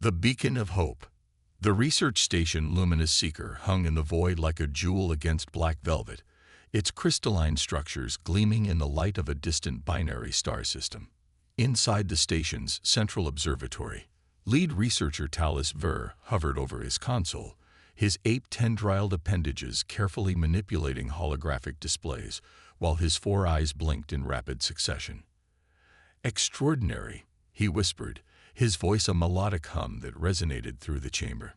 The beacon of hope. The research station Luminous Seeker hung in the void like a jewel against black velvet, its crystalline structures gleaming in the light of a distant binary star system. Inside the station's central observatory, lead researcher Talus Ver hovered over his console, his ape tendriled appendages carefully manipulating holographic displays, while his four eyes blinked in rapid succession. "Extraordinary," he whispered, his voice a melodic hum that resonated through the chamber.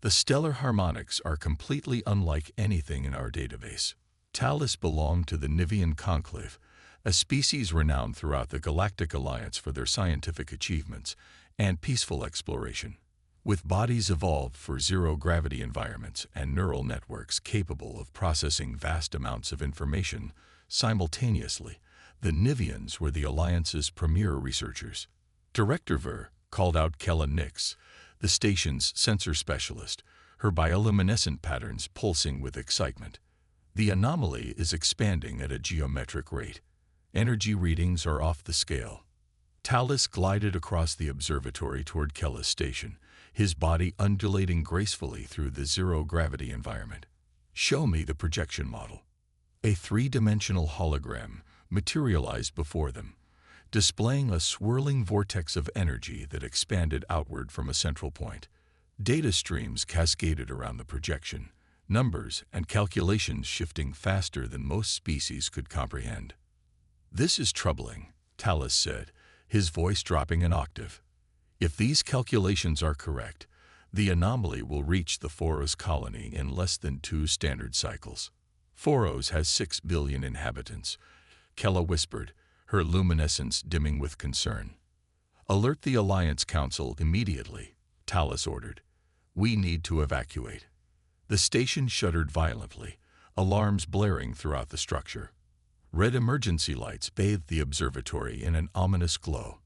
"The stellar harmonics are completely unlike anything in our database." Talus belonged to the Nivian Conclave, a species renowned throughout the Galactic Alliance for their scientific achievements and peaceful exploration. With bodies evolved for zero-gravity environments and neural networks capable of processing vast amounts of information simultaneously, the Nivians were the Alliance's premier researchers. Director Ver called out Kella Nix, the station's sensor specialist, her bioluminescent patterns pulsing with excitement. "The anomaly is expanding at a geometric rate. Energy readings are off the scale." Talus glided across the observatory toward Kella's station, his body undulating gracefully through the zero-gravity environment. "Show me the projection model." A three-dimensional hologram materialized before them, displaying a swirling vortex of energy that expanded outward from a central point. Data streams cascaded around the projection, numbers and calculations shifting faster than most species could comprehend. "This is troubling," Talus said, his voice dropping an octave. "If these calculations are correct, the anomaly will reach the Foros colony in less than 2 standard cycles." "Foros has 6 billion inhabitants," Kella whispered, her luminescence dimming with concern. "Alert the Alliance Council immediately," Talus ordered. "We need to evacuate." The station shuddered violently, alarms blaring throughout the structure. Red emergency lights bathed the observatory in an ominous glow.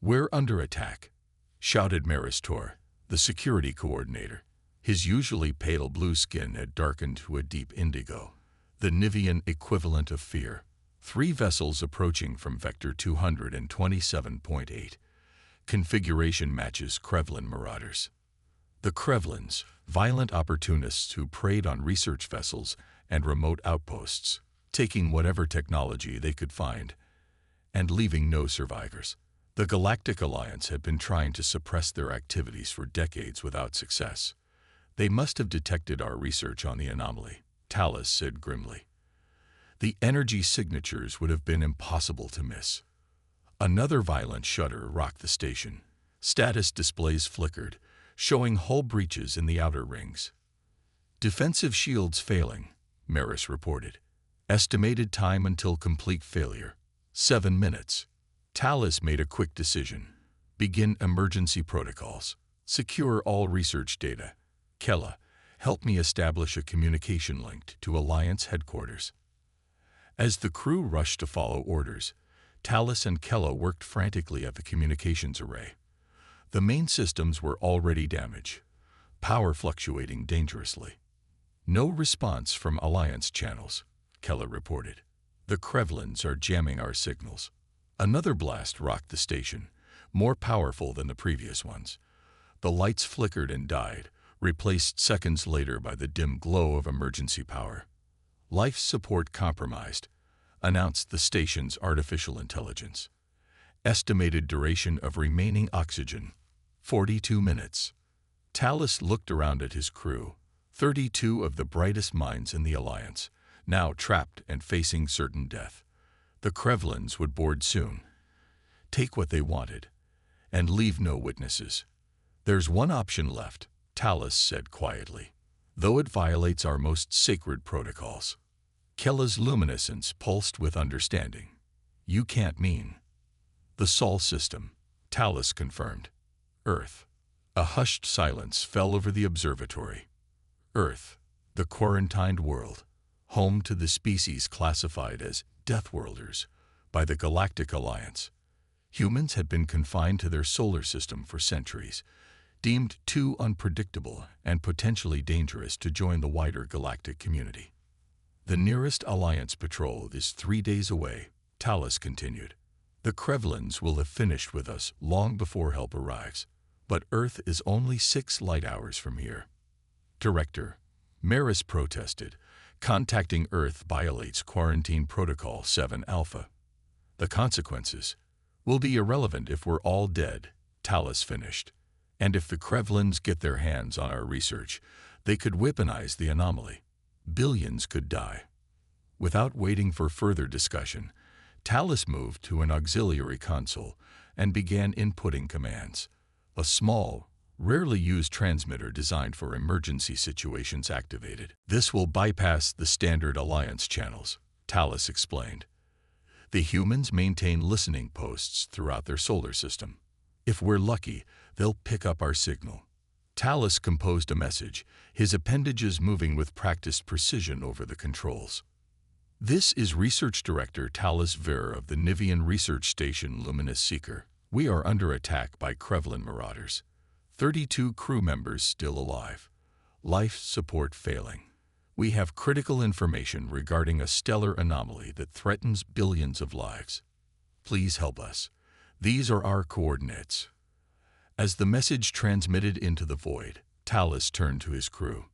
"We're under attack," shouted Maristor, the security coordinator. His usually pale blue skin had darkened to a deep indigo, the Nivian equivalent of fear. 3 vessels approaching from Vector 227.8. Configuration matches Krevlin Marauders. The Krevlins, violent opportunists who preyed on research vessels and remote outposts, taking whatever technology they could find, and leaving no survivors. The Galactic Alliance had been trying to suppress their activities for decades without success. "They must have detected our research on the anomaly," Talus said grimly. "The energy signatures would have been impossible to miss." Another violent shudder rocked the station. Status displays flickered, showing hull breaches in the outer rings. "Defensive shields failing," Maris reported. "Estimated time until complete failure, 7 minutes." Talus made a quick decision. "Begin emergency protocols. Secure all research data. Kella, help me establish a communication link to Alliance headquarters." As the crew rushed to follow orders, Talus and Kella worked frantically at the communications array. The main systems were already damaged, power fluctuating dangerously. "No response from Alliance channels," Kella reported. "The Krevlins are jamming our signals." Another blast rocked the station, more powerful than the previous ones. The lights flickered and died, replaced seconds later by the dim glow of emergency power. "Life support compromised," announced the station's artificial intelligence. "Estimated duration of remaining oxygen, 42 minutes. Talus looked around at his crew, 32 of the brightest minds in the Alliance, now trapped and facing certain death. The Krevlins would board soon. Take what they wanted, and leave no witnesses. "There's one option left," Talus said quietly, "though it violates our most sacred protocols." Kella's luminescence pulsed with understanding. "You can't mean—" "The Sol system," Talus confirmed. "Earth." A hushed silence fell over the observatory. Earth, the quarantined world, home to the species classified as Deathworlders by the Galactic Alliance. Humans had been confined to their solar system for centuries, deemed too unpredictable and potentially dangerous to join the wider galactic community. "The nearest Alliance patrol is 3 days away," Talus continued. "The Krevlins will have finished with us long before help arrives. but Earth is only 6 light hours from here. Director Immerse protested. Contacting Earth violates Quarantine Protocol 7 Alpha. The consequences will be irrelevant if we're all dead, Talus finished. And if the Krevlins get their hands on our research, they could weaponize the anomaly. Billions could die. Without waiting for further discussion, Talus moved to an auxiliary console and began inputting commands. A small, rarely used transmitter designed for emergency situations activated. This will bypass the standard Alliance channels, Talus explained. The humans maintain listening posts throughout their solar system. If we're lucky, they'll pick up our signal. Talus composed a message, his appendages moving with practiced precision over the controls. This is Research Director Talus Ver of the Nivian Research Station Luminous Seeker. We are under attack by Krevlin marauders. 32 crew members still alive. Life support failing. We have critical information regarding a stellar anomaly that threatens billions of lives. Please help us. These are our coordinates. As the message transmitted into the void, Talus turned to his crew.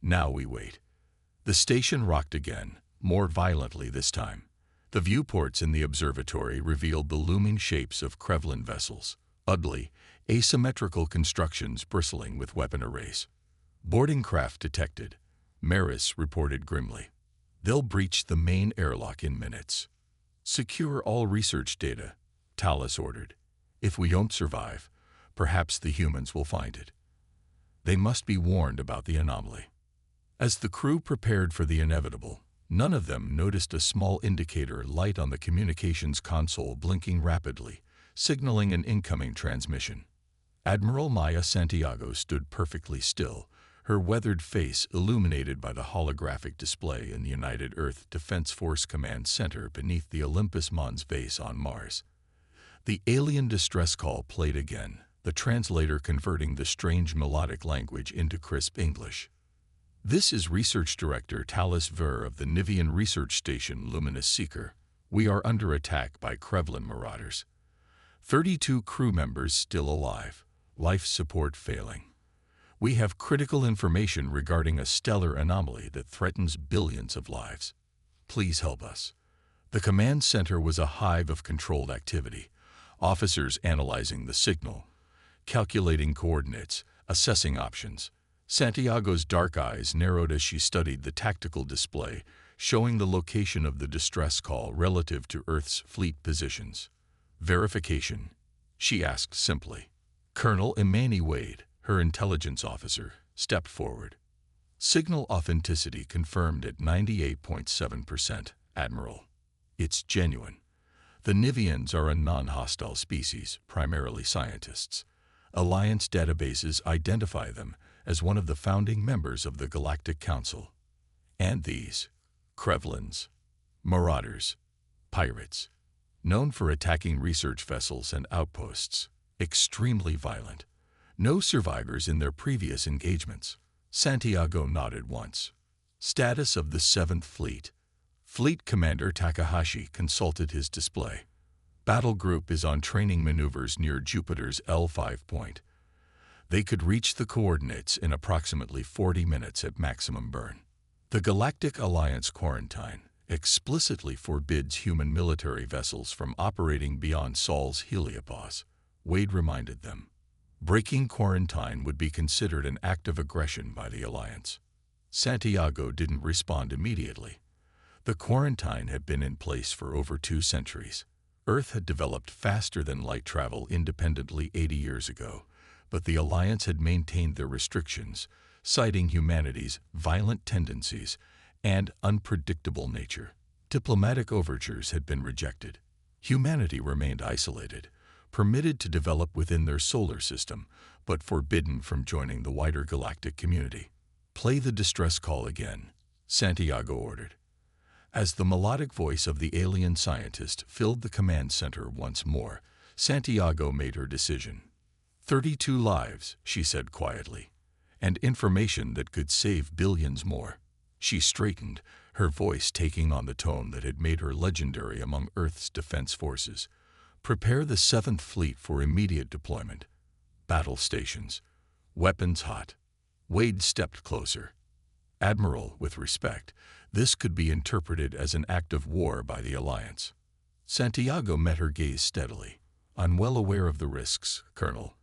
Now we wait. The station rocked again, more violently this time. The viewports in the observatory revealed the looming shapes of Krevlin vessels, ugly, asymmetrical constructions bristling with weapon arrays. Boarding craft detected, Immerse reported grimly. They'll breach the main airlock in minutes. Secure all research data, Talus ordered. If we don't survive, perhaps the humans will find it. They must be warned about the anomaly. As the crew prepared for the inevitable, none of them noticed a small indicator light on the communications console blinking rapidly, signaling an incoming transmission. Admiral Maya Santiago stood perfectly still, her weathered face illuminated by the holographic display in the United Earth Defense Force Command Center beneath the Olympus Mons base on Mars. The alien distress call played again, the translator converting the strange melodic language into crisp English. This is Research Director Talus Ver of the Nivian Research Station Luminous Seeker. We are under attack by Krevlin marauders. 32 crew members still alive. Life support failing. We have critical information regarding a stellar anomaly that threatens billions of lives. Please help us. The command center was a hive of controlled activity. Officers analyzing the signal, calculating coordinates, assessing options. Santiago's dark eyes narrowed as she studied the tactical display, showing the location of the distress call relative to Earth's fleet positions. Verification, she asked simply. Colonel Imani Wade, her intelligence officer, stepped forward. Signal authenticity confirmed at 98.7%, Admiral. It's genuine. The Nivians are a non-hostile species, primarily scientists. Alliance databases identify them as one of the founding members of the Galactic Council. And these, Krevlins, marauders, pirates, known for attacking research vessels and outposts, extremely violent. No survivors in their previous engagements. Santiago nodded once. Status of the 7th Fleet. Fleet Commander Takahashi consulted his display. Battle group is on training maneuvers near Jupiter's L5 point. They could reach the coordinates in approximately 40 minutes at maximum burn. The Galactic Alliance quarantine explicitly forbids human military vessels from operating beyond Sol's heliopause, Wade reminded them. Breaking quarantine would be considered an act of aggression by the Alliance. Santiago didn't respond immediately. The quarantine had been in place for over 2 centuries. Earth had developed faster than light travel independently 80 years ago, but the Alliance had maintained their restrictions, citing humanity's violent tendencies and unpredictable nature. Diplomatic overtures had been rejected. Humanity remained isolated, permitted to develop within their solar system, but forbidden from joining the wider galactic community. Play the distress call again, Santiago ordered. As the melodic voice of the alien scientist filled the command center once more, Santiago made her decision. 32 lives, she said quietly, and information that could save billions more. She straightened, her voice taking on the tone that had made her legendary among Earth's defense forces. Prepare the 7th Fleet for immediate deployment. Battle stations. Weapons hot. Wade stepped closer. Admiral, with respect, this could be interpreted as an act of war by the Alliance. Santiago met her gaze steadily. I'm well aware of the risks, Colonel,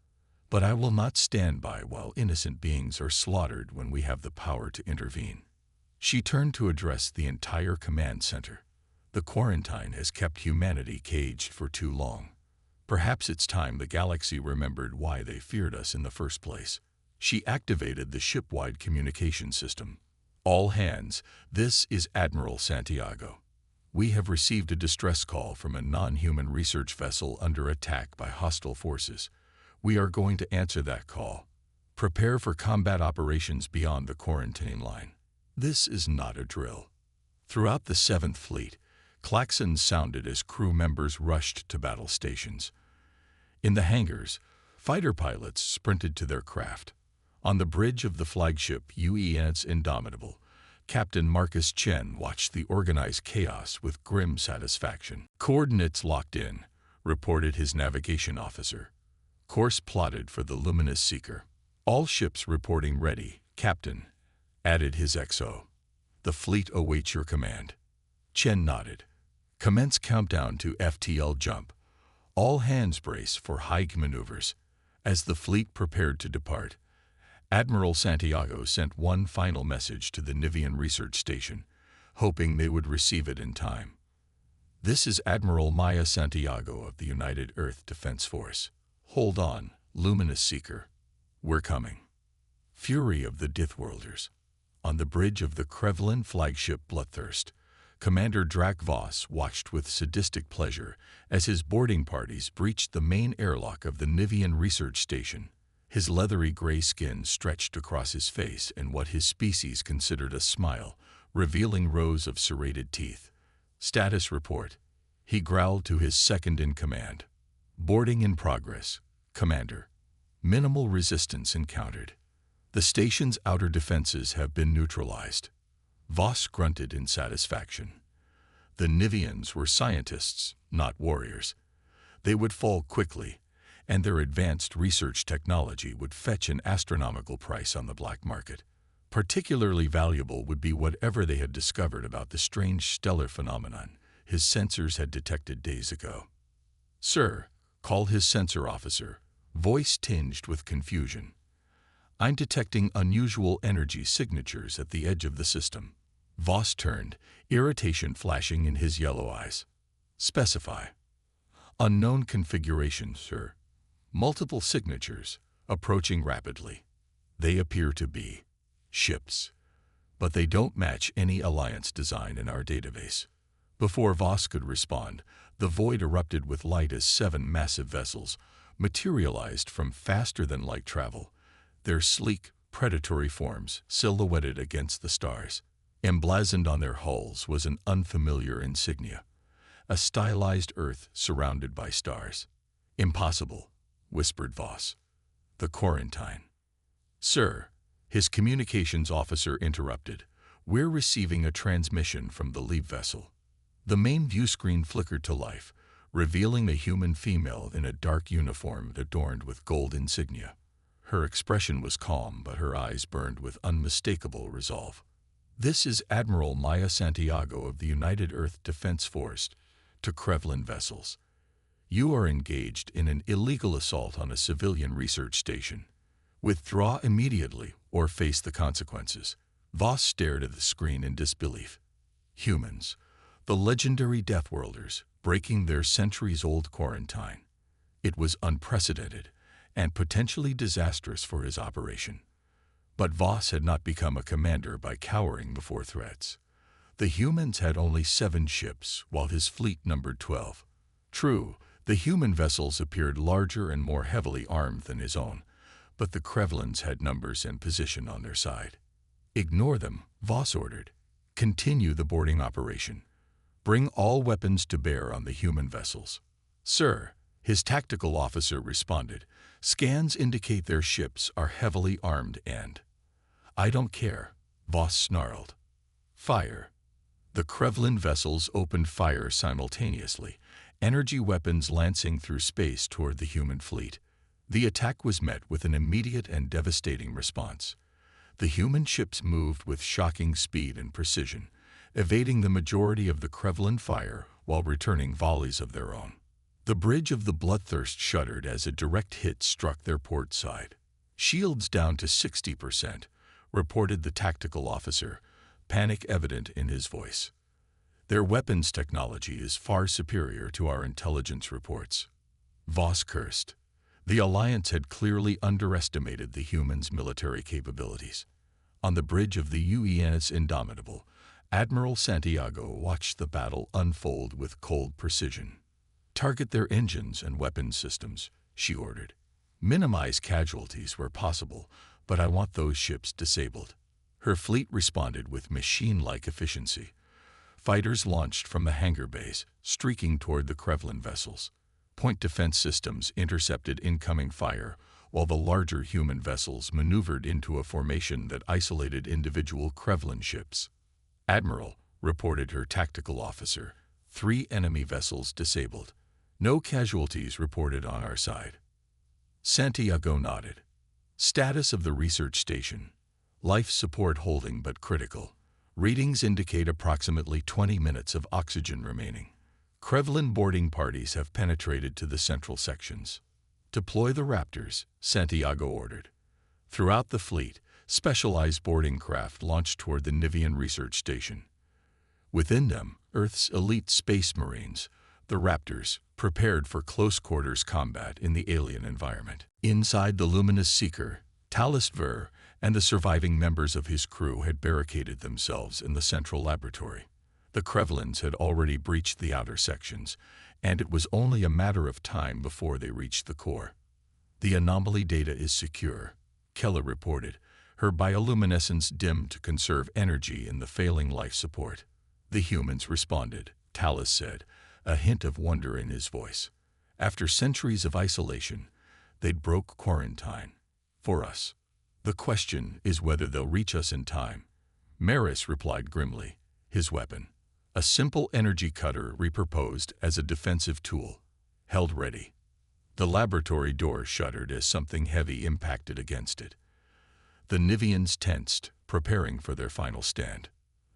but I will not stand by while innocent beings are slaughtered when we have the power to intervene. She turned to address the entire command center. The quarantine has kept humanity caged for too long. Perhaps it's time the galaxy remembered why they feared us in the first place. She activated the ship-wide communication system. All hands, this is Admiral Santiago. We have received a distress call from a non-human research vessel under attack by hostile forces. We are going to answer that call. Prepare for combat operations beyond the quarantine line. This is not a drill. Throughout the 7th Fleet, klaxons sounded as crew members rushed to battle stations. In the hangars, fighter pilots sprinted to their craft. On the bridge of the flagship UES Indomitable, Captain Marcus Chen watched the organized chaos with grim satisfaction. Coordinates locked in, reported his navigation officer. Course plotted for the Luminous Seeker. All ships reporting ready, Captain, added his XO. The fleet awaits your command. Chen nodded. Commence countdown to FTL jump. All hands brace for high maneuvers. As the fleet prepared to depart, Admiral Santiago sent one final message to the Nivian research station, hoping they would receive it in time. This is Admiral Maya Santiago of the United Earth Defense Force. Hold on, Luminous Seeker. We're coming. Fury of the Deathworlders. On the bridge of the Krevlin flagship Bloodthirst, Commander Drac Voss watched with sadistic pleasure as his boarding parties breached the main airlock of the Nivian research station. His leathery gray skin stretched across his face in what his species considered a smile, revealing rows of serrated teeth. Status report. He growled to his second-in-command. Boarding in progress, Commander. Minimal resistance encountered. The station's outer defenses have been neutralized. Voss grunted in satisfaction. The Nivians were scientists, not warriors. They would fall quickly, and their advanced research technology would fetch an astronomical price on the black market. Particularly valuable would be whatever they had discovered about the strange stellar phenomenon his sensors had detected days ago. Sir, called his sensor officer, voice tinged with confusion. I'm detecting unusual energy signatures at the edge of the system. Voss turned, irritation flashing in his yellow eyes. Specify. Unknown configuration, sir. Multiple signatures, approaching rapidly. They appear to be ships, but they don't match any Alliance design in our database. Before Voss could respond, the void erupted with light as 7 massive vessels materialized from faster-than-light travel, their sleek, predatory forms silhouetted against the stars. Emblazoned on their hulls was an unfamiliar insignia, a stylized Earth surrounded by stars. Impossible, whispered Voss. The quarantine. Sir, his communications officer interrupted. We're receiving a transmission from the leave vessel. The main view screen flickered to life, revealing a human female in a dark uniform adorned with gold insignia. Her expression was calm, but her eyes burned with unmistakable resolve. This is Admiral Maya Santiago of the United Earth Defense Force to Krevlin vessels. You are engaged in an illegal assault on a civilian research station. Withdraw immediately or face the consequences. Voss stared at the screen in disbelief. Humans, the legendary Deathworlders, breaking their centuries-old quarantine. It was unprecedented and potentially disastrous for his operation. But Voss had not become a commander by cowering before threats. The humans had only 7 ships, while his fleet numbered 12. True, the human vessels appeared larger and more heavily armed than his own, but the Krevlins had numbers and position on their side. Ignore them, Voss ordered. Continue the boarding operation. Bring all weapons to bear on the human vessels. Sir, his tactical officer responded. Scans indicate their ships are heavily armed and... I don't care, Voss snarled. Fire. The Krevlin vessels opened fire simultaneously, energy weapons lancing through space toward the human fleet. The attack was met with an immediate and devastating response. The human ships moved with shocking speed and precision, evading the majority of the Krevlin fire while returning volleys of their own. The bridge of the Bloodthirst shuddered as a direct hit struck their port side. "Shields down to 60%, reported the tactical officer, panic evident in his voice. "Their weapons technology is far superior to our intelligence reports." Voss cursed. The Alliance had clearly underestimated the humans' military capabilities. On the bridge of the UENS Indomitable, Admiral Santiago watched the battle unfold with cold precision. "Target their engines and weapons systems," she ordered. "Minimize casualties where possible, but I want those ships disabled." Her fleet responded with machine-like efficiency. Fighters launched from the hangar bays, streaking toward the Krevlin vessels. Point defense systems intercepted incoming fire, while the larger human vessels maneuvered into a formation that isolated individual Krevlin ships. "Admiral," reported her tactical officer, "3 enemy vessels disabled. No casualties reported on our side." Santiago nodded. "Status of the research station. Life support holding but critical. Readings indicate approximately 20 minutes of oxygen remaining. Krevlin boarding parties have penetrated to the central sections." "Deploy the Raptors," Santiago ordered. Throughout the fleet, specialized boarding craft launched toward the Nivian research station. Within them, Earth's elite space marines, the Raptors, prepared for close-quarters combat in the alien environment. Inside the luminous Seeker, Talis Ver and the surviving members of his crew had barricaded themselves in the central laboratory. The Krevlins had already breached the outer sections, and it was only a matter of time before they reached the core. "The anomaly data is secure," Keller reported, her bioluminescence dimmed to conserve energy in the failing life support. "The humans responded," Talis said, a hint of wonder in his voice. "After centuries of isolation, they'd broke quarantine. For us. The question is whether they'll reach us in time." Maris replied grimly, his weapon, a simple energy cutter repurposed as a defensive tool, held ready. The laboratory door shuddered as something heavy impacted against it. The Nivians tensed, preparing for their final stand.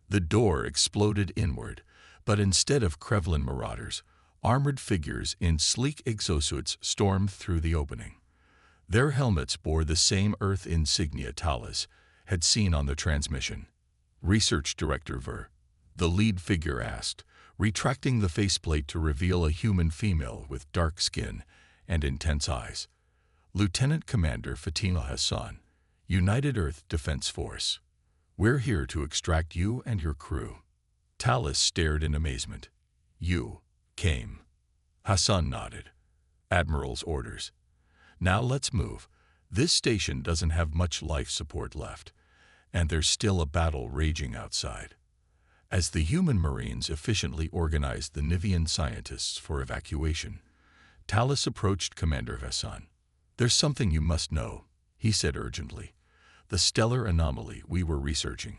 The door exploded inward, but instead of Krevlin marauders, armored figures in sleek exosuits stormed through the opening. Their helmets bore the same Earth insignia Talis had seen on the transmission. "Research Director Ver," the lead figure asked, retracting the faceplate to reveal a human female with dark skin and intense eyes. "Lieutenant Commander Fatima Hassan, United Earth Defense Force. We're here to extract you and your crew." Talis stared in amazement. "You came." Hassan nodded. "Admiral's orders. Now let's move. This station doesn't have much life support left, and there's still a battle raging outside." As the human Marines efficiently organized the Nivian scientists for evacuation, Talis approached Commander Hassan. "There's something you must know," he said urgently. "The stellar anomaly we were researching.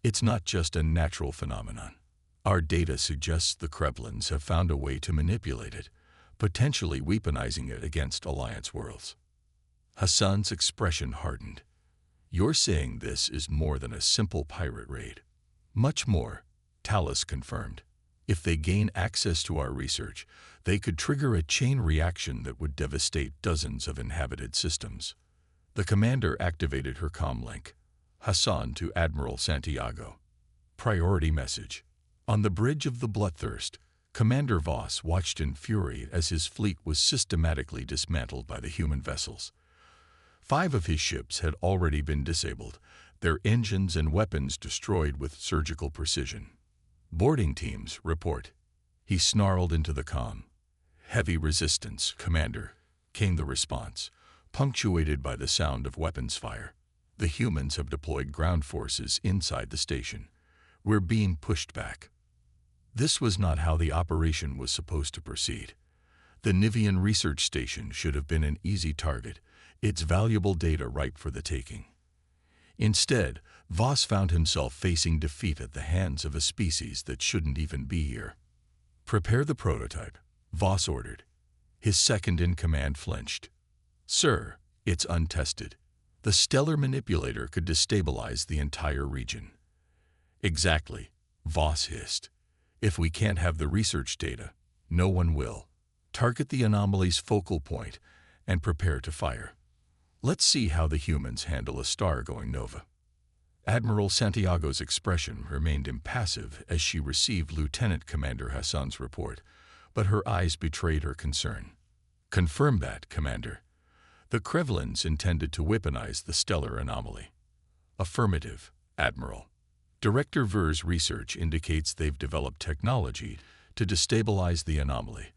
It's not just a natural phenomenon. Our data suggests the Krevlins have found a way to manipulate it, potentially weaponizing it against Alliance worlds." Hassan's expression hardened. "You're saying this is more than a simple pirate raid?" "Much more," Talis confirmed. "If they gain access to our research, they could trigger a chain reaction that would devastate dozens of inhabited systems." The commander activated her comlink. Hassan to Admiral Santiago. Priority message. On the bridge of the Bloodthirst, Commander Voss watched in fury as his fleet was systematically dismantled by the human vessels. 5 of his ships had already been disabled, their engines and weapons destroyed with surgical precision. "Boarding teams, report." He snarled into the comm. "Heavy resistance, Commander," came the response, punctuated by the sound of weapons fire. "The humans have deployed ground forces inside the station. We're being pushed back." This was not how the operation was supposed to proceed. The Nivian research station should have been an easy target, its valuable data ripe for the taking. Instead, Voss found himself facing defeat at the hands of a species that shouldn't even be here. "Prepare the prototype," Voss ordered. His second-in-command flinched. Sir, it's untested. The stellar manipulator could destabilize the entire region. Exactly, Voss hissed. If we can't have the research data, no one will. Target the anomaly's focal point and prepare to fire. Let's see how the humans handle a star going nova. Admiral Santiago's expression remained impassive as she received Lieutenant Commander Hassan's report, but her eyes betrayed her concern. Confirm that, Commander. The Krevlins intended to weaponize the stellar anomaly. Affirmative, Admiral. Director Ver's research indicates they've developed technology to destabilize the anomaly,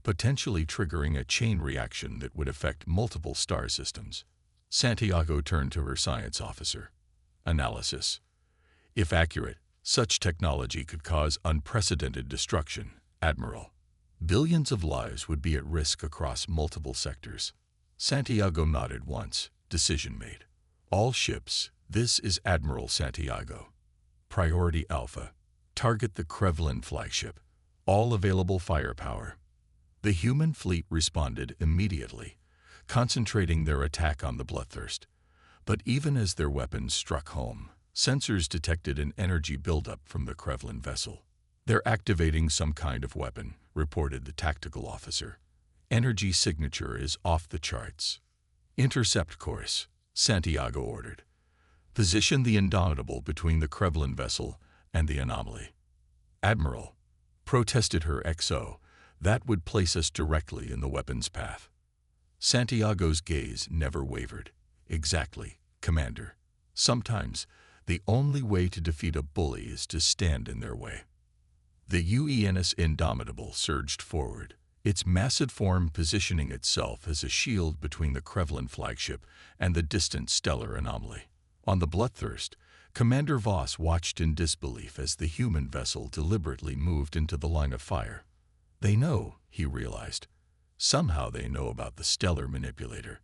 potentially triggering a chain reaction that would affect multiple star systems. Santiago turned to her science officer. Analysis. If accurate, such technology could cause unprecedented destruction, Admiral. Billions of lives would be at risk across multiple sectors. Santiago nodded once. Decision made. All ships, this is Admiral Santiago. Priority Alpha. Target the Krevlin flagship. All available firepower. The human fleet responded immediately, concentrating their attack on the Bloodthirst. But even as their weapons struck home, sensors detected an energy buildup from the Krevlin vessel. They're activating some kind of weapon, reported the tactical officer. Energy signature is off the charts. Intercept course, Santiago ordered. Position the Indomitable between the Krevlin vessel and the anomaly. Admiral, protested her XO, that would place us directly in the weapon's path. Santiago's gaze never wavered. Exactly, Commander. Sometimes, the only way to defeat a bully is to stand in their way. The UENS Indomitable surged forward, its massive form positioning itself as a shield between the Krevlin flagship and the distant stellar anomaly. On the Bloodthirst, Commander Voss watched in disbelief as the human vessel deliberately moved into the line of fire. They know, he realized. Somehow they know about the stellar manipulator.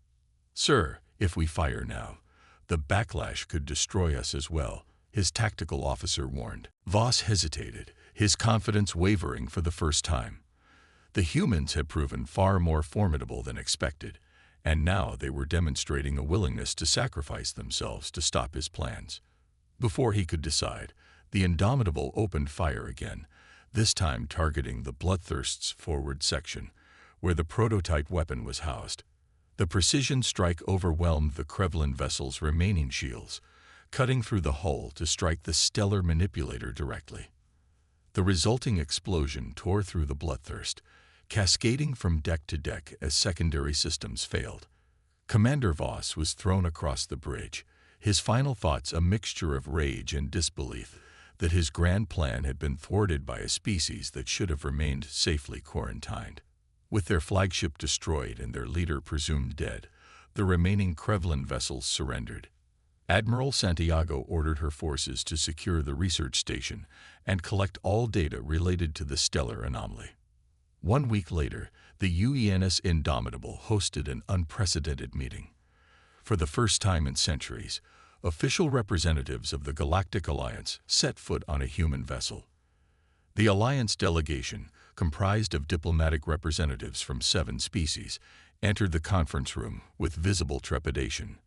Sir, if we fire now, the backlash could destroy us as well, his tactical officer warned. Voss hesitated, his confidence wavering for the first time. The humans had proven far more formidable than expected, and now they were demonstrating a willingness to sacrifice themselves to stop his plans. Before he could decide, the Indomitable opened fire again, this time targeting the Bloodthirst's forward section, where the prototype weapon was housed. The precision strike overwhelmed the Krevlin vessel's remaining shields, cutting through the hull to strike the stellar manipulator directly. The resulting explosion tore through the Bloodthirst, cascading from deck to deck as secondary systems failed. Commander Voss was thrown across the bridge, his final thoughts a mixture of rage and disbelief that his grand plan had been thwarted by a species that should have remained safely quarantined. With their flagship destroyed and their leader presumed dead, the remaining Krevlin vessels surrendered. Admiral Santiago ordered her forces to secure the research station and collect all data related to the stellar anomaly. 1 week later, the UENS Indomitable hosted an unprecedented meeting. For the first time in centuries, official representatives of the Galactic Alliance set foot on a human vessel. The Alliance delegation, comprised of diplomatic representatives from 7 species, entered the conference room with visible trepidation.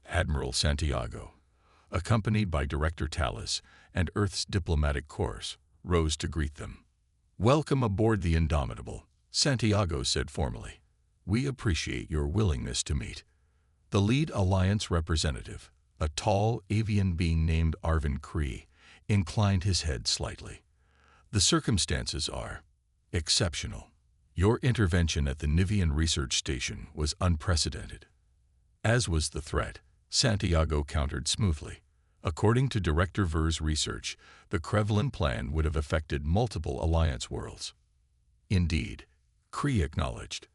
Admiral Santiago, accompanied by Director Tallis and Earth's diplomatic corps, rose to greet them. "Welcome aboard the Indomitable," Santiago said formally. "We appreciate your willingness to meet." The lead Alliance representative, a tall avian being named Arvin Cree, inclined his head slightly. "The circumstances are exceptional. Your intervention at the Nivian Research Station was unprecedented." As was the threat, Santiago countered smoothly. According to Director Ver's research, the Krevlin plan would have affected multiple Alliance worlds. Indeed, Cree acknowledged.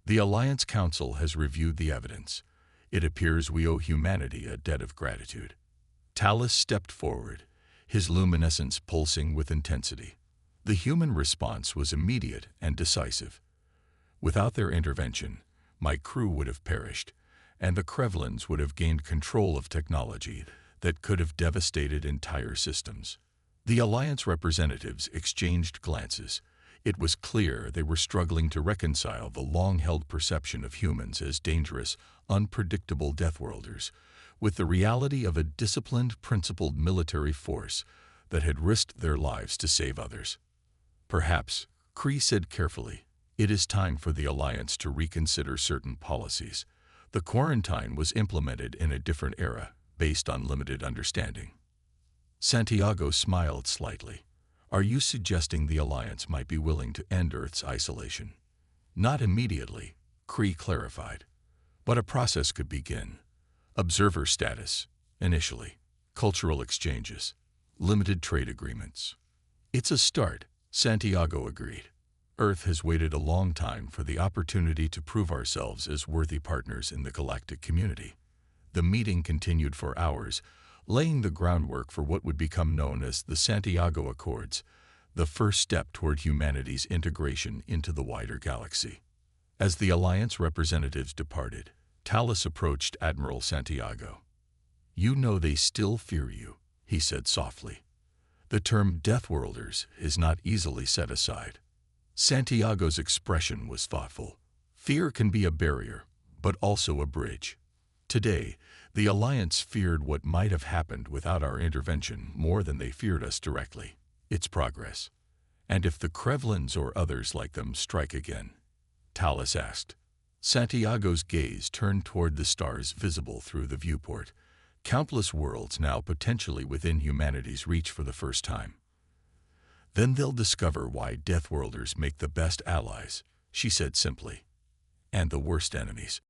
The Alliance Council has reviewed the evidence. It appears we owe humanity a debt of gratitude. Tallis stepped forward, his luminescence pulsing with intensity. The human response was immediate and decisive. Without their intervention, my crew would have perished, and the Krevlins would have gained control of technology that could have devastated entire systems. The Alliance representatives exchanged glances, It was clear they were struggling to reconcile the long-held perception of humans as dangerous, unpredictable Deathworlders with the reality of a disciplined, principled military force that had risked their lives to save others. Perhaps, Kree said carefully, it is time for the Alliance to reconsider certain policies. The quarantine was implemented in a different era, based on limited understanding. Santiago smiled slightly. Are you suggesting the Alliance might be willing to end Earth's isolation? Not immediately, Kree clarified. But a process could begin. Observer status, initially. Cultural exchanges. Limited trade agreements. It's a start, Santiago agreed. Earth has waited a long time for the opportunity to prove ourselves as worthy partners in the galactic community. The meeting continued for hours, laying the groundwork for what would become known as the Santiago Accords, the first step toward humanity's integration into the wider galaxy. As the Alliance representatives departed, Talus approached Admiral Santiago. You know they still fear you, he said softly. The term Deathworlders is not easily set aside. Santiago's expression was thoughtful. Fear can be a barrier, but also a bridge. Today, the Alliance feared what might have happened without our intervention more than they feared us directly. Its progress. And if the Krevlins or others like them strike again? Talus asked. Santiago's gaze turned toward the stars visible through the viewport, countless worlds now potentially within humanity's reach for the first time. Then they'll discover why Deathworlders make the best allies, she said simply. And the worst enemies.